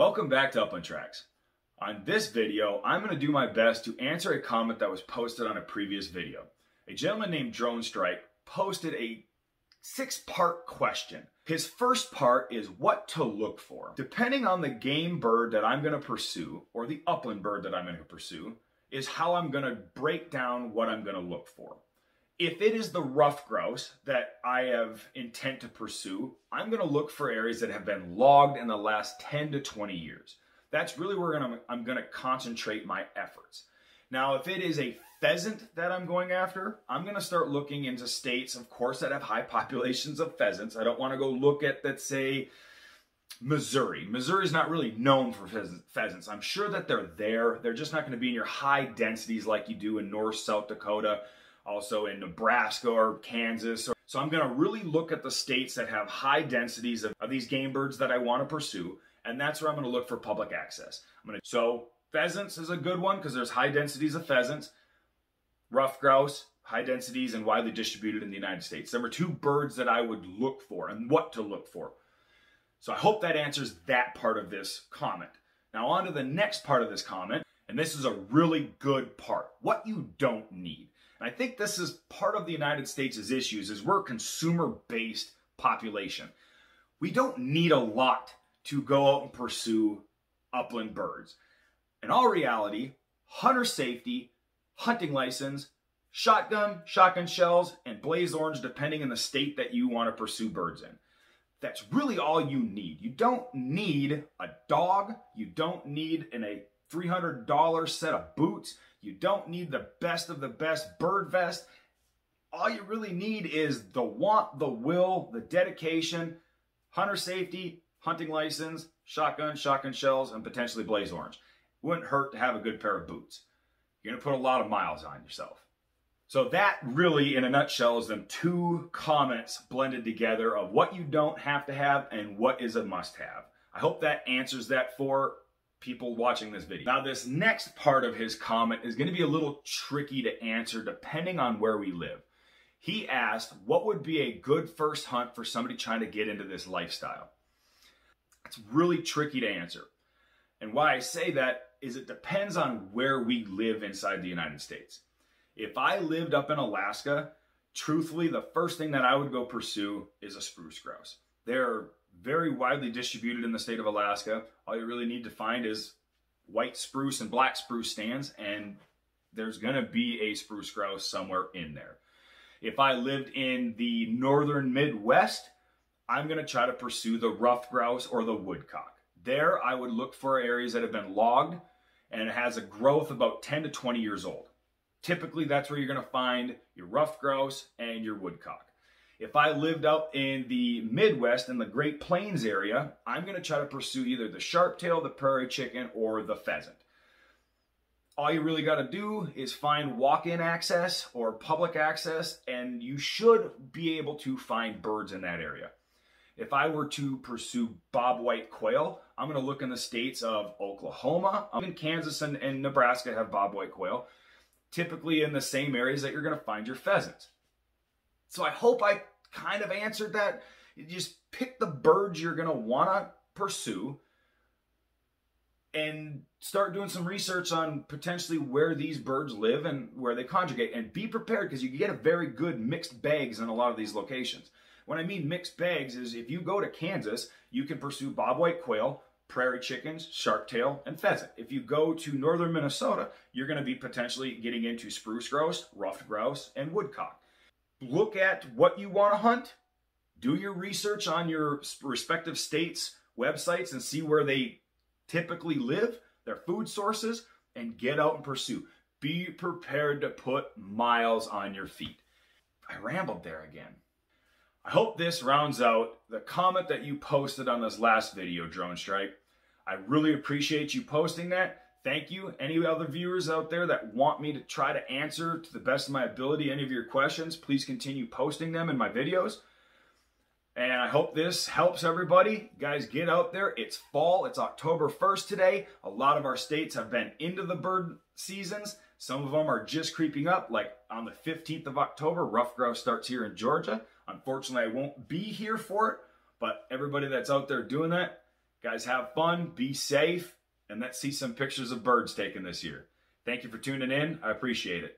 Welcome back to Upland Tracts. On this video, I'm going to do my best to answer a comment that was posted on a previous video. A gentleman named Drone Strike posted a 6-part question. His first part is what to look for. Depending on the game bird that I'm going to pursue, or the upland bird that I'm going to pursue, is how I'm going to break down what I'm going to look for. If it is the ruffed grouse that I have intent to pursue, I'm going to look for areas that have been logged in the last 10 to 20 years. That's really where I'm going to concentrate my efforts. Now, if it is a pheasant that I'm going after, I'm going to start looking into states, of course, that have high populations of pheasants. I don't want to go look at, let's say, Missouri. Missouri is not really known for pheasants. I'm sure that they're there. They're just not going to be in your high densities like you do in North, South Dakota, also in Nebraska or Kansas. So I'm going to really look at the states that have high densities of these game birds that I want to pursue, and that's where I'm going to look for public access. So pheasants is a good one because there's high densities of pheasants. Ruffed grouse, high densities and widely distributed in the United States. There were 2 birds that I would look for and what to look for. So I hope that answers that part of this comment. Now on to the next part of this comment, and this is a really good part. What you don't need. And I think this is part of the United States' issues is we're a consumer-based population. We don't need a lot to go out and pursue upland birds. In all reality, hunter safety, hunting license, shotgun shells, and blaze orange depending on the state that you want to pursue birds in. That's really all you need. You don't need a dog. You don't need a $300 set of boots. You don't need the best of the best bird vest. All you really need is the want, the will, the dedication, hunter safety, hunting license, shotgun shells, and potentially blaze orange. Wouldn't hurt to have a good pair of boots. You're going to put a lot of miles on yourself. So that really, in a nutshell, is them 2 comments blended together of what you don't have to have and what is a must-have. I hope that answers that for people watching this video. Now, this next part of his comment is going to be a little tricky to answer depending on where we live. He asked, what would be a good first hunt for somebody trying to get into this lifestyle? It's really tricky to answer. And why I say that is it depends on where we live inside the United States. If I lived up in Alaska, truthfully, the first thing that I would go pursue is a spruce grouse. They're very widely distributed in the state of Alaska. All you really need to find is white spruce and black spruce stands, and there's going to be a spruce grouse somewhere in there. If I lived in the northern Midwest, I'm going to try to pursue the ruffed grouse or the woodcock. There, I would look for areas that have been logged and it has a growth about 10 to 20 years old. Typically, that's where you're going to find your ruffed grouse and your woodcock. If I lived out in the Midwest, in the Great Plains area, I'm going to try to pursue either the sharp-tail, the prairie chicken, or the pheasant. All you really got to do is find walk-in access or public access, and you should be able to find birds in that area. If I were to pursue bobwhite quail, I'm going to look in the states of Oklahoma. Even Kansas and Nebraska have bobwhite quail, typically in the same areas that you're going to find your pheasants. So I hope I kind of answered that. You just pick the birds you're going to want to pursue and start doing some research on potentially where these birds live and where they congregate. And be prepared because you can get a very good mixed bags in a lot of these locations. When I mean mixed bags is if you go to Kansas, you can pursue bobwhite quail, prairie chickens, sharp-tail, and pheasant. If you go to northern Minnesota, you're going to be potentially getting into spruce grouse, ruffed grouse, and woodcock. Look at what you want to hunt. Do your research on your respective states' websites and see where they typically live, their food sources, and get out and pursue. Be prepared to put miles on your feet. I rambled there again. I hope this rounds out the comment that you posted on this last video, Drone Strike. I really appreciate you posting that. Thank you. Any other viewers out there that want me to try to answer to the best of my ability any of your questions, please continue posting them in my videos. And I hope this helps everybody. Guys, get out there. It's fall. It's October 1st today. A lot of our states have been into the bird seasons. Some of them are just creeping up, like on the 15th of October, ruffed grouse starts here in Georgia. Unfortunately, I won't be here for it, but everybody that's out there doing that, Guys, have fun, be safe, and let's see some pictures of birds taken this year. Thank you for tuning in. I appreciate it.